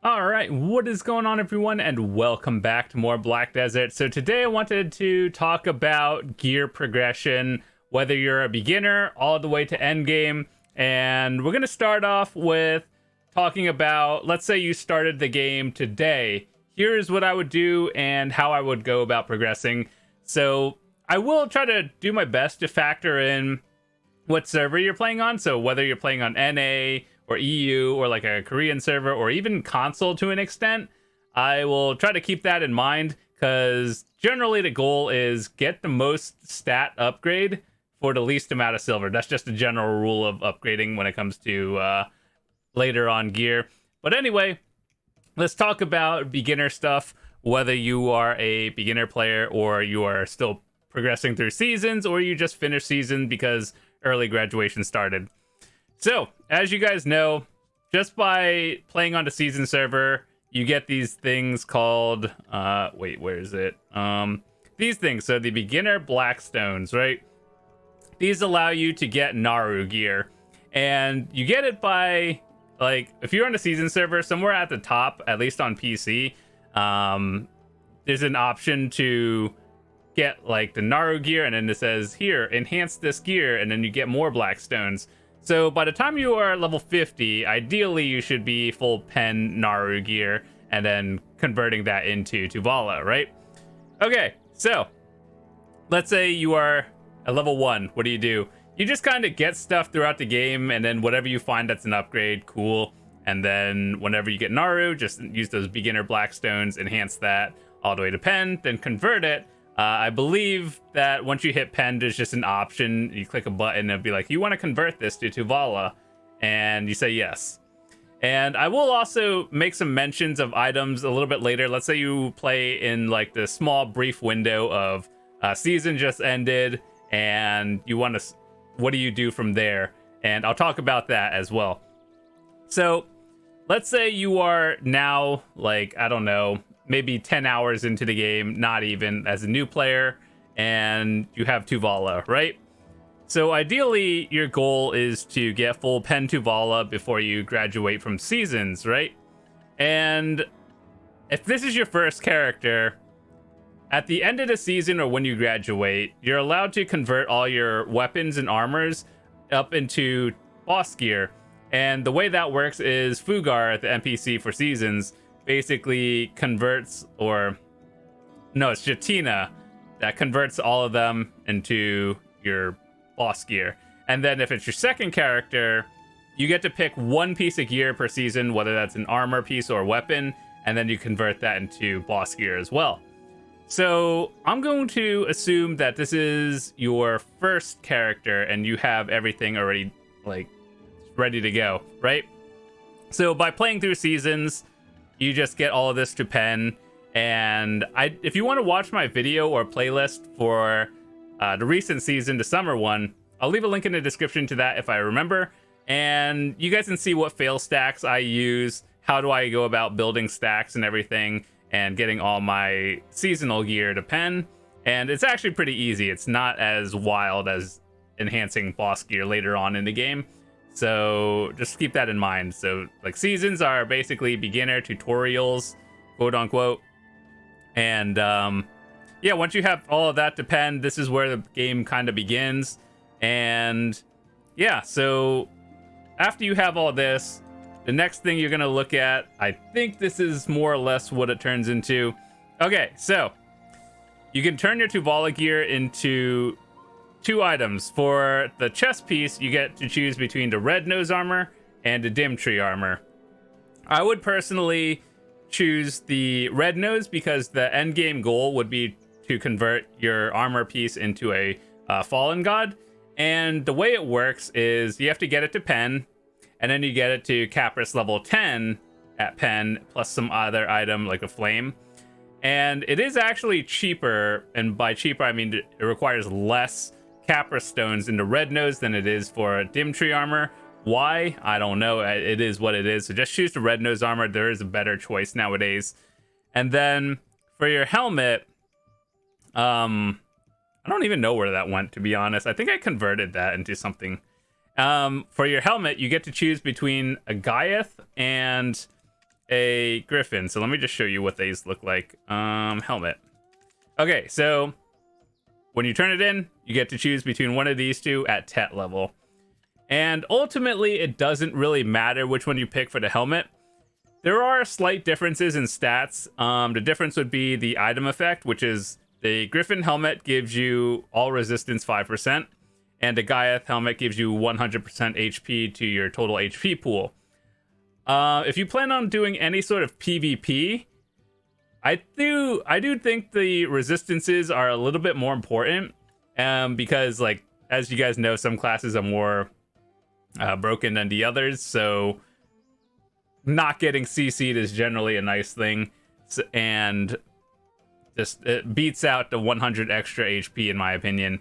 All right, what is going on, everyone, and welcome back to more Black Desert. So today I wanted to talk about gear progression, whether you're a beginner all the way to endgame, and we're going to start off with talking about, let's say you started the game today. Here's what I would do and how I would go about progressing. So I will try to do my best to factor in what server you're playing on. So whether you're playing on NA or EU or like a Korean server or even console to an extent, I will try to keep that in mind because generally the goal is get the most stat upgrade for the least amount of silver. That's just a general rule of upgrading when it comes to later on gear. But anyway, let's talk about beginner stuff, whether you are a beginner player or you are still progressing through seasons or you just finished season because early graduation started. So, as you guys know, just by playing on the season server, you get these things called, where is it? These things, so the beginner Blackstones, right? These allow you to get Naru Gear, and you get it by, like, if you're on the season server, somewhere at the top, at least on PC, there's an option to get, like, the Naru Gear, and then it says, here, enhance this gear, and then you get more Blackstones. So by the time you are level 50, ideally you should be full pen Naru Gear and then converting that into Tuvala, right? Okay, so let's say you are at level 1. What do? You just kind of get stuff throughout the game, and then whatever you find that's an upgrade, cool. And then whenever you get Naru, just use those beginner Blackstones, enhance that all the way to pen, then convert it. I believe that once you hit pen, there's just an option. You click a button and it'll be like, you want to convert this to Tuvala? And you say yes. And I will also make some mentions of items a little bit later. Let's say you play in like the small brief window of season just ended and you want to, what do you do from there? And I'll talk about that as well. So let's say you are now like, I don't know, maybe 10 hours into the game, not even, as a new player, and you have Tuvala, right? So ideally, your goal is to get full pen Tuvala before you graduate from seasons, right? And if this is your first character, at the end of the season or when you graduate, you're allowed to convert all your weapons and armors up into boss gear. And the way that works is Fugar, the NPC for seasons, basically converts, or no, it's Jetina that converts all of them into your boss gear. And then if it's your second character, you get to pick one piece of gear per season, whether that's an armor piece or a weapon, and then you convert that into boss gear as well. So I'm going to assume that this is your first character and you have everything already like ready to go, right? So by playing through seasons, you just get all of this to pen. And if you want to watch my video or playlist for the recent season, the summer one, I'll leave a link in the description to that if I remember. And you guys can see what fail stacks I use, how do I go about building stacks and everything, and getting all my seasonal gear to pen. And it's actually pretty easy. It's not as wild as enhancing boss gear later on in the game. So just keep that in mind. So like seasons are basically beginner tutorials, quote unquote. And yeah, once you have all of that to pen, this is where the game kind of begins. And yeah, so after you have all this, the next thing you're going to look at, I think this is more or less what it turns into. Okay, so you can turn your Tuvala gear into two items. For the chest piece, you get to choose between the red nose armor and the dim tree armor. I would personally choose the red nose because the end game goal would be to convert your armor piece into a fallen god. And the way it works is you have to get it to pen, and then you get it to Caphras level 10 at pen, plus some other item like a flame. And it is actually cheaper, and by cheaper I mean it requires less Caphras stones in the red nose than it is for dim tree armor. Why? I don't know. It is what it is. So just choose the red nose armor. There is a better choice nowadays. And then for your helmet, I don't even know where that went, to be honest. I think I converted that into something. For your helmet, you get to choose between a Gaiath and a griffin. So let me just show you what these look like. Helmet. Okay, so when you turn it in, you get to choose between one of these two at tet level. And ultimately, it doesn't really matter which one you pick for the helmet. There are slight differences in stats. The difference would be the item effect, which is the Griffin helmet gives you all resistance 5%, and the Gaiath helmet gives you 100% HP to your total HP pool. If you plan on doing any sort of PvP, I do think the resistances are a little bit more important, because, like, as you guys know, some classes are more broken than the others, so not getting CC'd is generally a nice thing, and just it beats out the 100 extra HP in my opinion.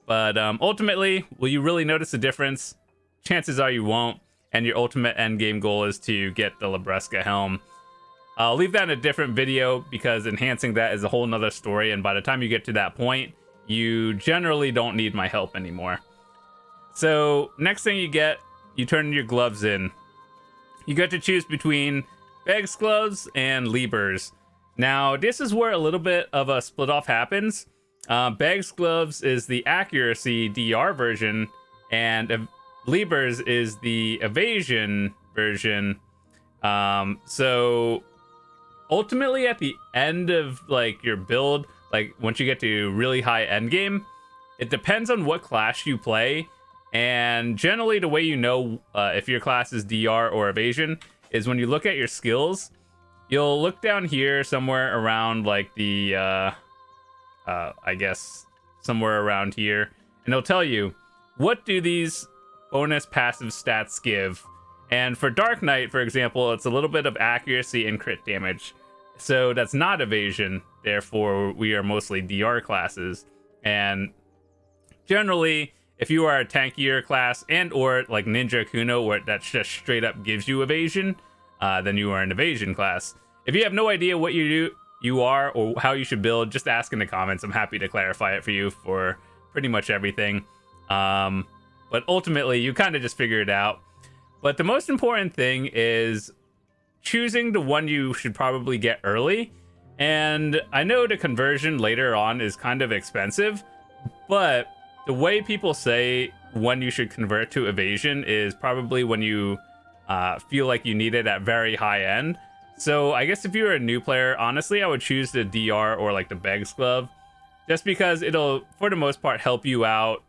But ultimately, will you really notice a difference? Chances are you won't, and your ultimate end game goal is to get the Labresca helm. I'll leave that in a different video because enhancing that is a whole nother story, and by the time you get to that point, you generally don't need my help anymore. So next thing you turn your gloves in. You get to choose between Beg's gloves and Lieber's. Now, this is where a little bit of a split off happens. Beg's gloves is the accuracy DR version, and Lieber's is the evasion version. So ultimately at the end of like your build, like once you get to really high end game, it depends on what class you play. And generally the way you know if your class is DR or evasion is when you look at your skills. You'll look down here somewhere around like the I guess somewhere around here, and it'll tell you what do these bonus passive stats give. And for Dark Knight, for example, it's a little bit of accuracy and crit damage. So that's not evasion, therefore we are mostly DR classes. And generally, if you are a tankier class and or like Ninja Kuno, where that just straight up gives you evasion, then you are an evasion class. If you have no idea what you are or how you should build, just ask in the comments. I'm happy to clarify it for you for pretty much everything. But ultimately, you kind of just figure it out. But the most important thing is choosing the one you should probably get early. And I know the conversion later on is kind of expensive, but the way people say when you should convert to evasion is probably when you feel like you need it at very high end. So I guess if you're a new player, honestly, I would choose the DR or like the Beg's glove, just because it'll, for the most part, help you out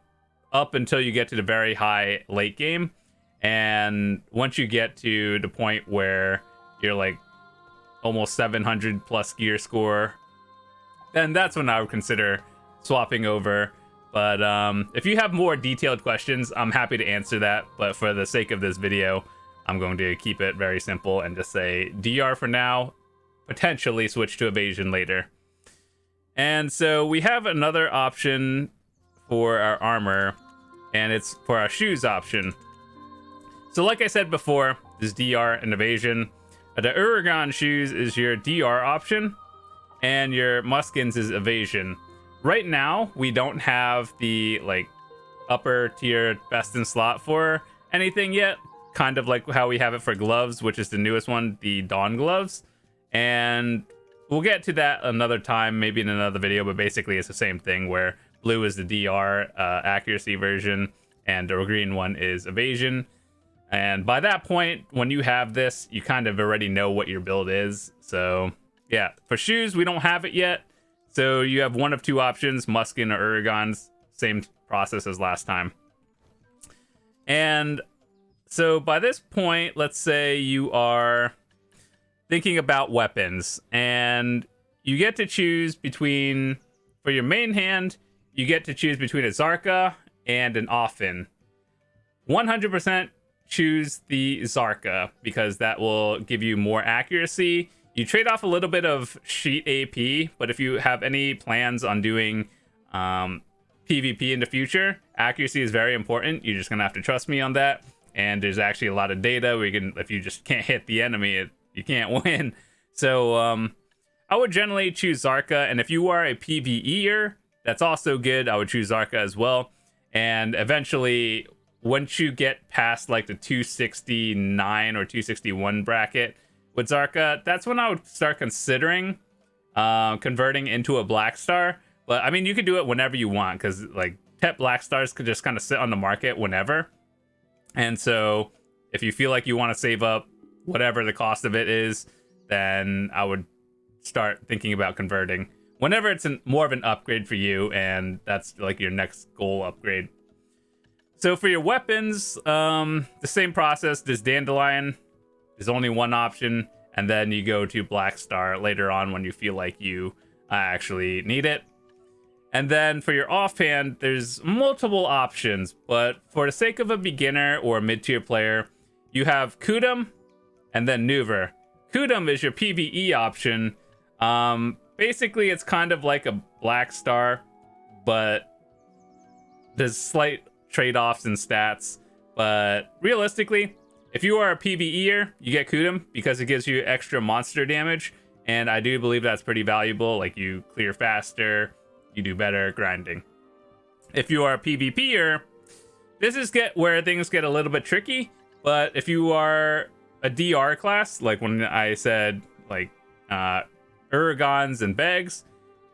up until you get to the very high late game. And once you get to the point where you're like almost 700 plus gear score, then that's when I would consider swapping over. But if you have more detailed questions, I'm happy to answer that. But for the sake of this video, I'm going to keep it very simple and just say DR for now, potentially switch to evasion later. And so we have another option for our armor, and it's for our shoes option. So like I said before, there's DR and evasion. The Uragan shoes is your DR option, and your Muskins is evasion. Right now, we don't have the like upper tier best in slot for anything yet. Kind of like how we have it for gloves, which is the newest one, the Dawn gloves. And we'll get to that another time, maybe in another video, but basically it's the same thing where blue is the DR accuracy version and the green one is evasion. And by that point, when you have this, you kind of already know what your build is. So yeah, for shoes, we don't have it yet. So you have one of two options, Muskin or Uragons, same process as last time. And so by this point, let's say you are thinking about weapons, and you get to choose between, for your main hand, you get to choose between a Zarka and an Offin. 100% choose the Zarka because that will give you more accuracy. You trade off a little bit of sheet AP, but if you have any plans on doing PvP in the future, accuracy is very important. You're just gonna have to trust me on that. And there's actually a lot of data where you can, if you just can't hit the enemy, you can't win. So I would generally choose Zarka, and if you are a PvEer, that's also good. I would choose Zarka as well. And eventually, once you get past like the 269 or 261 bracket, with Zarka, that's when I would start considering converting into a black star. But I mean, you could do it whenever you want, because like Tet black stars could just kind of sit on the market whenever. And so if you feel like you want to save up whatever the cost of it is, then I would start thinking about converting whenever it's more of an upgrade for you, and that's like your next goal upgrade. So for your weapons, the same process. There's Dandelion. There's only one option, and then you go to Black Star later on when you feel like you actually need it. And then for your offhand, there's multiple options, but for the sake of a beginner or a mid-tier player, you have Kudum and then Nuver. Kudum is your PvE option. Basically, it's kind of like a Black Star, but there's slight trade-offs in stats. But realistically, if you are a PvEer, you get Kudum because it gives you extra monster damage, and I do believe that's pretty valuable. Like, you clear faster, you do better grinding. If you are a PvPer, this is where things get a little bit tricky. But if you are a DR class, like when I said like Uragons and Begs,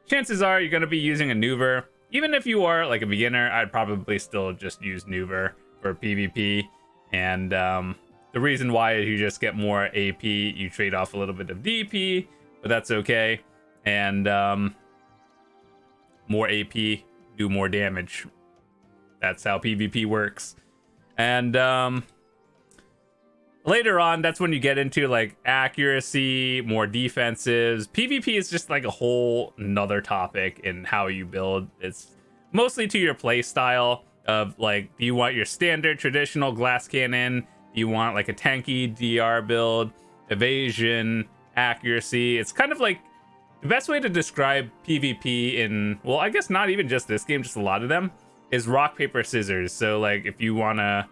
chances are you're going to be using a Nuver. Even if you are like a beginner, I'd probably still just use Nuver for PvP. And the reason why is you just get more AP, you trade off a little bit of DP, but that's okay. And more AP, do more damage. That's how PvP works. And later on, that's when you get into like accuracy, more defensives. PvP is just like a whole nother topic in how you build. It's mostly to your play style of like, do you want your standard traditional glass cannon? Do you want like a tanky DR build, evasion, accuracy? It's kind of like the best way to describe PvP in, well, I guess not even just this game, just a lot of them, is rock, paper, scissors. So like if you want to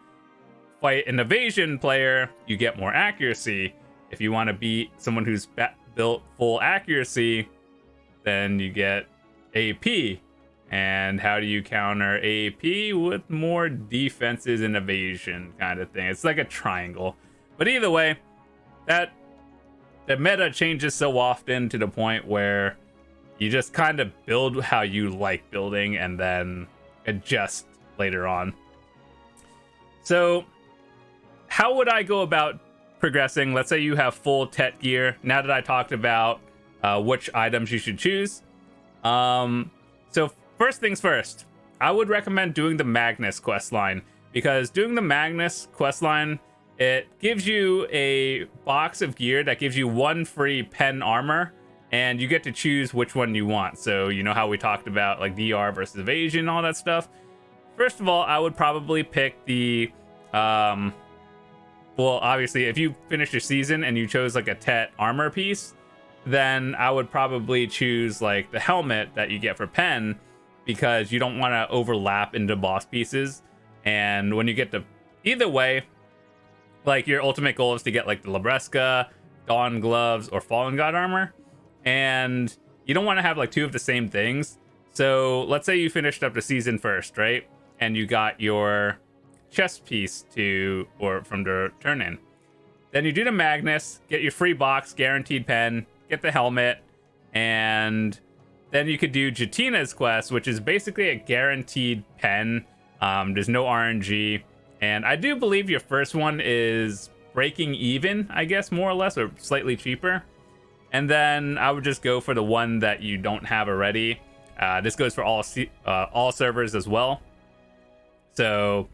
fight an evasion player, you get more accuracy. If you want to beat someone who's built full accuracy, then you get AP. And how do you counter AP? With more defenses and evasion kind of thing. It's like a triangle. But either way, the meta changes so often to the point where you just kind of build how you like building and then adjust later on. So how would I go about progressing? Let's say you have full Tet gear. Now that I talked about which items you should choose. So first things first, I would recommend doing the Magnus questline, because doing the Magnus questline, it gives you a box of gear that gives you one free pen armor, and you get to choose which one you want. So you know how we talked about like DR versus evasion, all that stuff. First of all, I would probably pick the well, obviously, if you finished your season and you chose like a Tet armor piece, then I would probably choose like the helmet that you get for pen, because you don't want to overlap into boss pieces. And when you get to, either way, like your ultimate goal is to get like the Labresca, Dawn gloves, or Fallen God armor, and you don't want to have like two of the same things. So let's say you finished up the season first, right? And you got your chest piece from the turn in. Then you do the Magnus, get your free box, guaranteed pen, get the helmet, and then you could do Jetina's quest, which is basically a guaranteed pen. There's no RNG. And I do believe your first one is breaking even, I guess, more or less, or slightly cheaper. And then I would just go for the one that you don't have already. This goes for all servers as well. So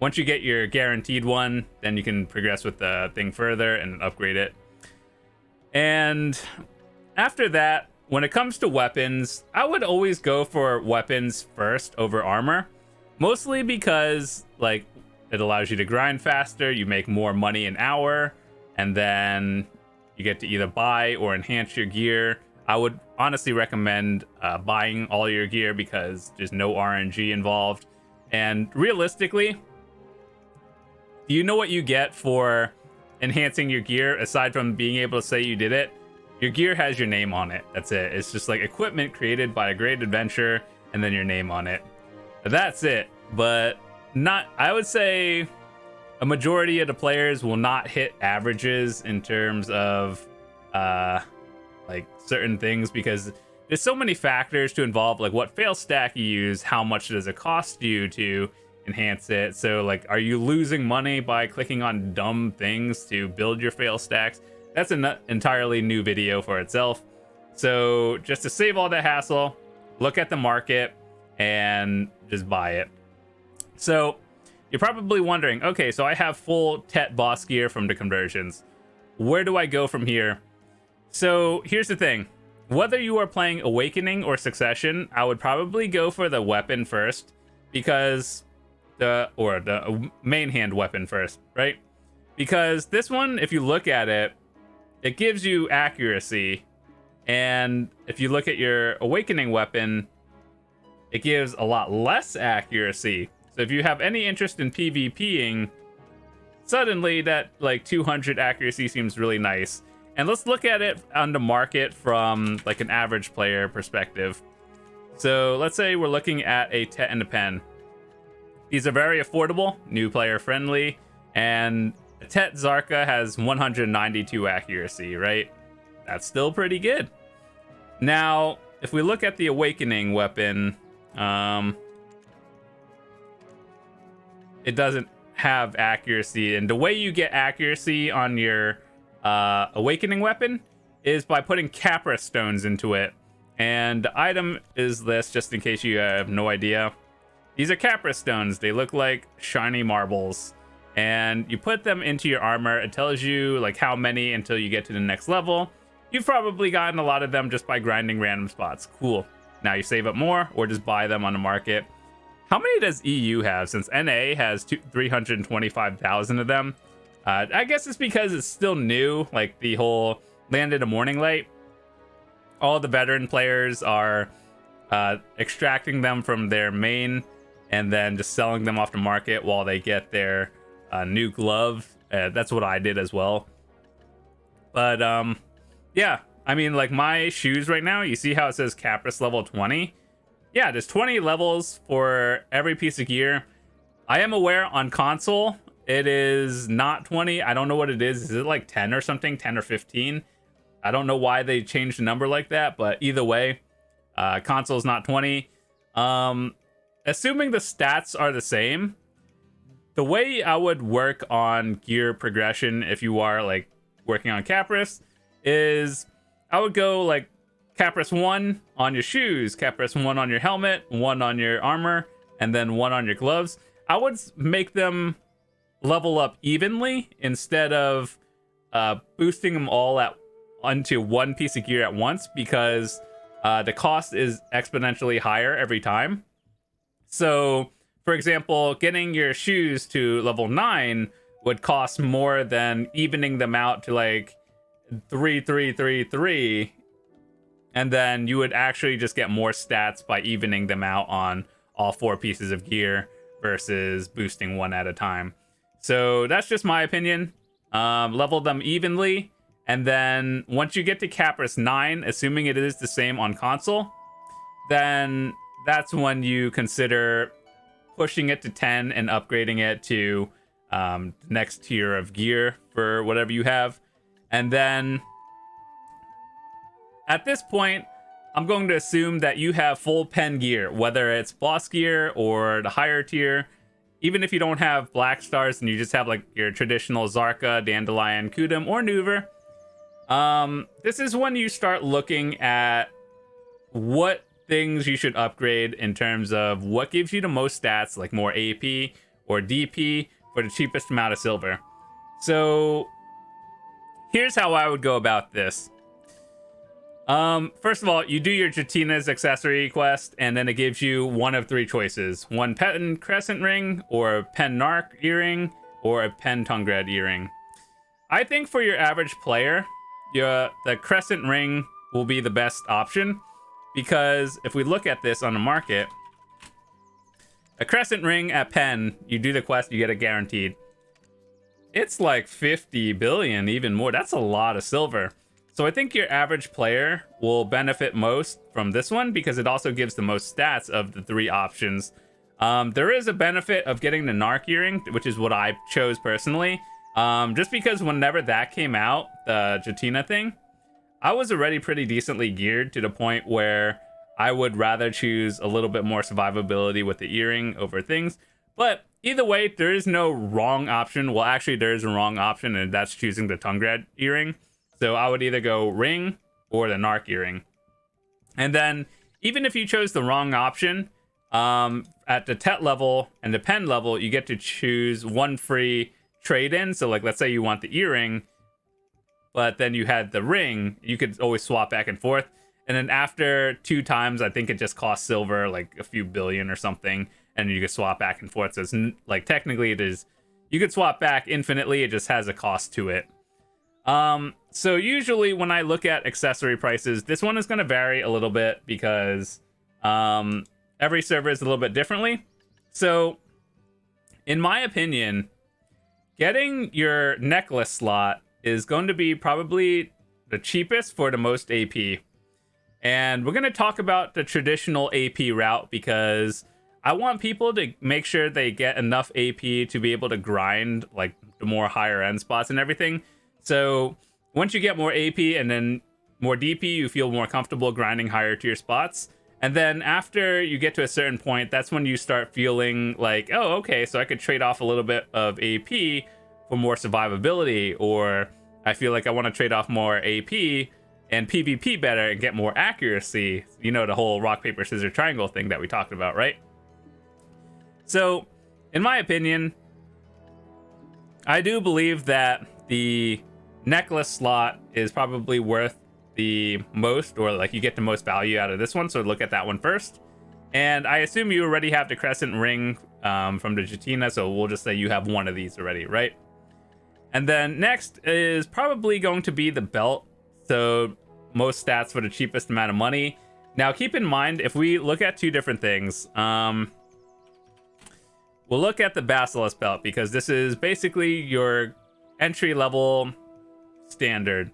once you get your guaranteed one, then you can progress with the thing further and upgrade it. And after that, when it comes to weapons, I would always go for weapons first over armor. Mostly because like it allows you to grind faster, you make more money an hour, and then you get to either buy or enhance your gear. I would honestly recommend buying all your gear because there's no RNG involved. And realistically, do you know what you get for enhancing your gear aside from being able to say you did it? Your gear has your name on it. That's it. It's just like equipment created by a great adventure and then your name on it. That's it. But not, I would say a majority of the players will not hit averages in terms of like certain things, because there's so many factors to involve, like what fail stack you use, how much does it cost you to enhance it. So like, are you losing money by clicking on dumb things to build your fail stacks? That's an entirely new video for itself. So just to save all that hassle, look at the market and just buy it. So you're probably wondering, okay, so I have full Tet boss gear from the conversions. Where do I go from here? So here's the thing. Whether you are playing Awakening or Succession, I would probably go for the weapon first, because the main hand weapon first, right? Because this one, if you look at it, it gives you accuracy. And if you look at your Awakening weapon, it gives a lot less accuracy. So if you have any interest in PvPing, suddenly that like 200 accuracy seems really nice. And let's look at it on the market from like an average player perspective. So let's say we're looking at a Tet and a Pen. These are very affordable, new player friendly, and a Tet Zarka has 192 accuracy, right? That's still pretty good. Now, if we look at the Awakening weapon, it doesn't have accuracy, and the way you get accuracy on your Awakening weapon is by putting Caphras stones into it. And the item is this, just in case you have no idea. These are Caphras stones. They look like shiny marbles, and you put them into your armor. It tells you like how many until you get to the next level. You've probably gotten a lot of them just by grinding random spots. Cool. Now you save up more or just buy them on the market. How many does EU have, since NA has 325,000 of them? I guess it's because it's still new, like the whole Land in the Morning Light. All the veteran players are extracting them from their main and then just selling them off the market while they get their new glove. That's what I did as well. But yeah, I mean, like my shoes right now, you see how it says Caphras level 20? Yeah, there's 20 levels for every piece of gear. I am aware on console it is not 20. I don't know what it is. Is it like 10 or something? 10 or 15? I don't know why they changed the number like that, but either way, console's not 20. Assuming the stats are the same, the way I would work on gear progression if you are like working on Caphras is I would go like Caphras 1 on your shoes, Caphras 1 on your helmet, 1 on your armor, and then 1 on your gloves. I would make them level up evenly instead of boosting them all onto one piece of gear at once, because the cost is exponentially higher every time. So, for example, getting your shoes to level 9 would cost more than evening them out to like 3, 3, 3, 3. And then you would actually just get more stats by evening them out on all 4 pieces of gear versus boosting one at a time. So that's just my opinion. Level them evenly. And then once you get to Caphras 9, assuming it is the same on console, then that's when you consider pushing it to 10 and upgrading it to the next tier of gear for whatever you have. And then at this point, I'm going to assume that you have full pen gear, whether it's boss gear or the higher tier. Even if you don't have black stars and you just have like your traditional Zarka, Dandelion, Kudum, or Nuver, this is when you start looking at what things you should upgrade in terms of what gives you the most stats, like more AP or DP for the cheapest amount of silver. So here's how I would go about this. First of all, you do your Jetina's accessory quest, and then it gives you one of 3 choices. 1 Pen Crescent Ring, or a Pen Narc Earring, or a Pen Tungred Earring. I think for your average player, the Crescent Ring will be the best option, because if we look at this on the market, a Crescent Ring at Pen, you do the quest, you get it guaranteed. It's like 50 billion, even more. That's a lot of silver. So I think your average player will benefit most from this one, because it also gives the most stats of the 3 options There is a benefit of getting the Naru Gearing, which is what I chose personally. Just because whenever that came out, the Jetina thing, I was already pretty decently geared to the point where I would rather choose a little bit more survivability with the earring over things. But either way, there is no wrong option. Well, actually, there is a wrong option, and that's choosing the Tungrad earring. So I would either go ring or the Naru earring. And then even if you chose the wrong option, at the Tet level and the Pen level, you get to choose one free trade-in. So like, let's say you want the earring, but then you had the ring, you could always swap back and forth. And then after 2 times, I think it just costs silver, like a few billion or something, and you could swap back and forth. So it's like, technically it is, you could swap back infinitely, it just has a cost to it. So usually when I look at accessory prices, this one is going to vary a little bit because every server is a little bit differently. So in my opinion, getting your necklace slot is going to be probably the cheapest for the most AP. And we're going to talk about the traditional AP route because I want people to make sure they get enough AP to be able to grind like the more higher end spots and everything. So once you get more AP and then more DP, you feel more comfortable grinding higher tier spots. And then after you get to a certain point, that's when you start feeling like, oh, okay, so I could trade off a little bit of AP for more survivability, or I feel like I want to trade off more AP and PvP better and get more accuracy. You know, the whole rock, paper, scissors, triangle thing that we talked about, right? So, in my opinion, I do believe that the necklace slot is probably worth the most, or like you get the most value out of this one, so look at that one first. And I assume you already have the crescent ring from the Jetina, so we'll just say you have one of these already, right? And then next is probably going to be the belt, so most stats for the cheapest amount of money. Now keep in mind, if we look at 2 different things, we'll look at the Basilisk belt because this is basically your entry level standard.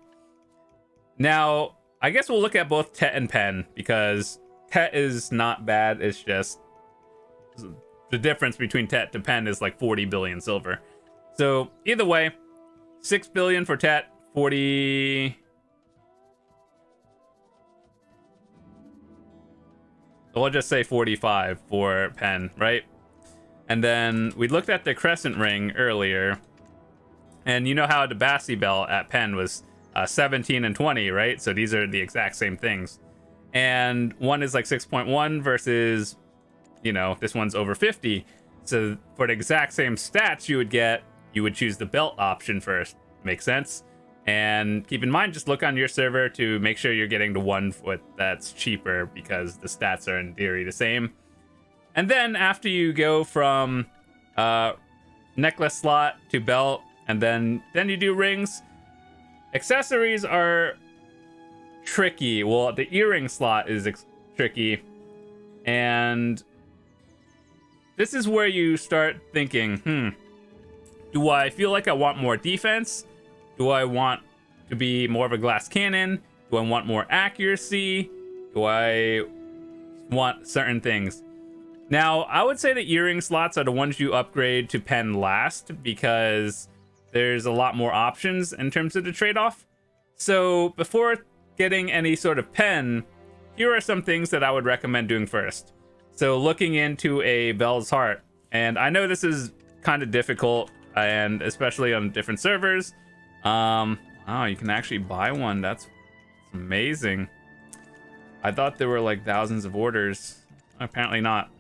Now, I guess we'll look at both Tet and Pen because Tet is not bad. It's just the difference between Tet to Pen is like 40 billion silver. So either way, 6 billion for Tet, 40. We'll just say 45 for Pen, right? And then we looked at the crescent ring earlier, and you know how the Bassi belt at Pen was 17 and 20, right? So these are the exact same things. And one is like 6.1 versus, you know, this one's over 50. So for the exact same stats you would choose the belt option first. Makes sense? And keep in mind, just look on your server to make sure you're getting the one that's cheaper because the stats are in theory the same. And then after you go from necklace slot to belt, and then you do rings. Accessories are tricky. Well, the earring slot is tricky. And this is where you start thinking, do I feel like I want more defense? Do I want to be more of a glass cannon? Do I want more accuracy? Do I want certain things? Now, I would say the earring slots are the ones you upgrade to Pen last because there's a lot more options in terms of the trade-off. So before getting any sort of Pen, here are some things that I would recommend doing first. So looking into a Vells heart, and I know this is kind of difficult, and especially on different servers. Oh, you can actually buy one. That's amazing. I thought there were like thousands of orders. Apparently not.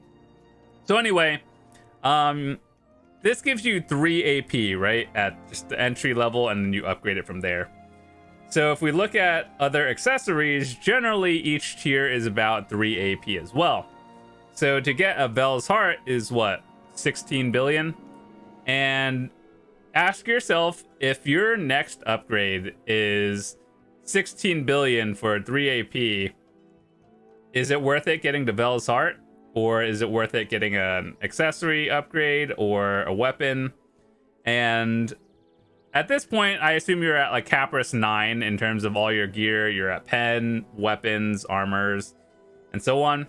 So anyway, this gives you 3 AP, right? At just the entry level, and then you upgrade it from there. So if we look at other accessories, generally each tier is about 3 AP as well. So to get a Vells heart is what? 16 billion? And ask yourself, if your next upgrade is 16 billion for 3 AP, is it worth it getting the Vells heart? Or is it worth it getting an accessory upgrade or a weapon? And at this point, I assume you're at like Caphras 9 in terms of all your gear. You're at Pen, weapons, armors, and so on.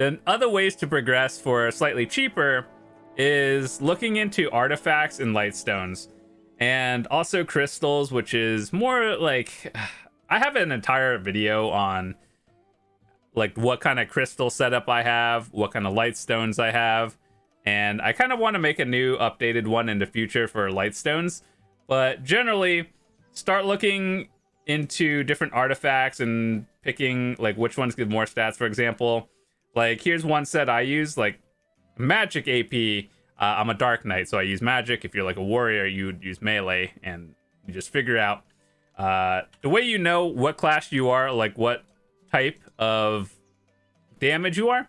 Then other ways to progress for slightly cheaper is looking into artifacts and lightstones, and also crystals, which is more like I have an entire video on like what kind of crystal setup I have, what kind of lightstones I have, and I kind of want to make a new updated one in the future for lightstones. But generally, start looking into different artifacts and picking like which ones give more stats. For example, like here's one set I use, like magic AP. I'm a dark knight, so I use magic. If you're like a warrior, you would use melee, and you just figure out the way you know what class you are, like what type of damage you are,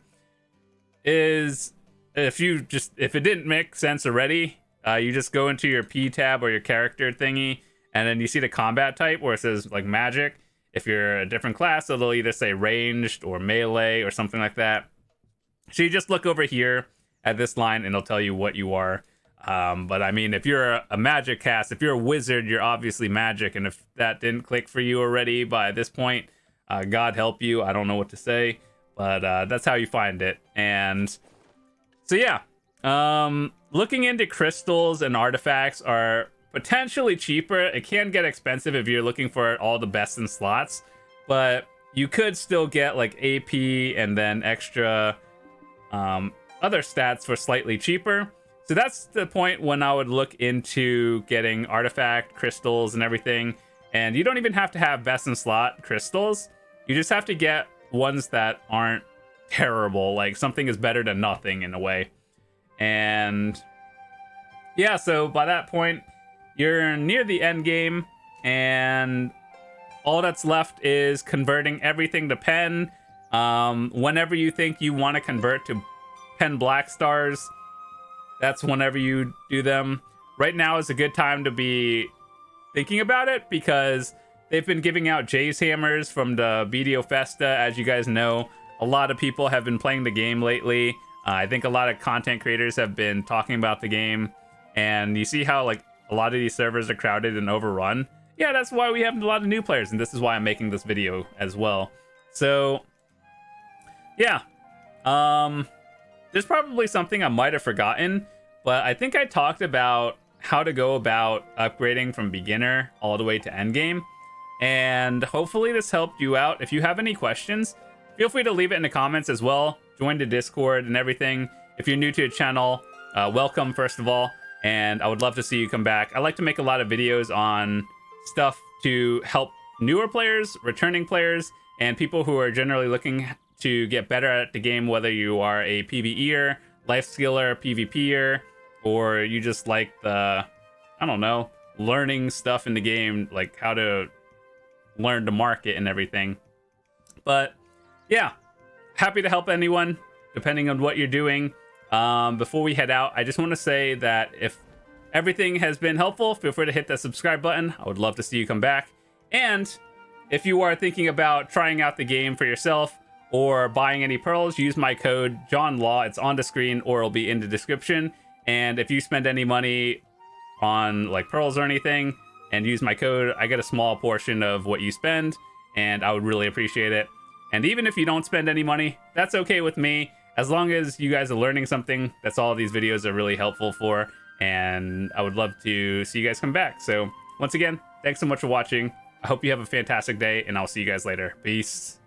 is if it didn't make sense already, you just go into your P tab or your character thingy, and then you see the combat type where it says like magic. If you're a different class, it'll either say ranged or melee or something like that. So you just look over here at this line and it'll tell you what you are. But I mean, if you're a magic cast, if you're a wizard, you're obviously magic. And if that didn't click for you already by this point, God help you. I don't know what to say, but that's how you find it. And so, yeah, looking into crystals and artifacts are potentially cheaper. It can get expensive if you're looking for all the best in slots, but you could still get like AP and then extra other stats for slightly cheaper. So that's the point when I would look into getting artifact crystals and everything. And you don't even have to have best in slot crystals. You just have to get ones that aren't terrible. Like something is better than nothing in a way. And yeah, so by that point, you're near the end game, and all that's left is converting everything to pen. Whenever you think you want to convert to pen black stars, that's whenever you do them. Right now is a good time to be thinking about it because they've been giving out Jay's hammers from the BDO Festa. As you guys know, a lot of people have been playing the game lately. I think a lot of content creators have been talking about the game, and you see how like a lot of these servers are crowded and overrun. Yeah, that's why we have a lot of new players, and this is why I'm making this video as well. So yeah, there's probably something I might have forgotten, but I think I talked about how to go about upgrading from beginner all the way to endgame, and hopefully this helped you out. If you have any questions, feel free to leave it in the comments as well. Join the Discord and everything. If you're new to the channel, welcome first of all, and I would love to see you come back. I like to make a lot of videos on stuff to help newer players, returning players, and people who are generally looking to get better at the game, whether you are a PvEer, life skiller, PvPer, or you just like the, I don't know, learning stuff in the game, like how to learn to market and everything. But yeah, happy to help anyone, depending on what you're doing. Before we head out, I just want to say that if everything has been helpful, feel free to hit that subscribe button. I would love to see you come back. And if you are thinking about trying out the game for yourself or buying any pearls, use my code Jonlaw. It's on the screen or it'll be in the description. And if you spend any money on like pearls or anything and use my code, I get a small portion of what you spend, and I would really appreciate it. And even if you don't spend any money, that's okay with me. As long as you guys are learning something, that's all these videos are really helpful for. And I would love to see you guys come back. So once again, thanks so much for watching. I hope you have a fantastic day, and I'll see you guys later. Peace.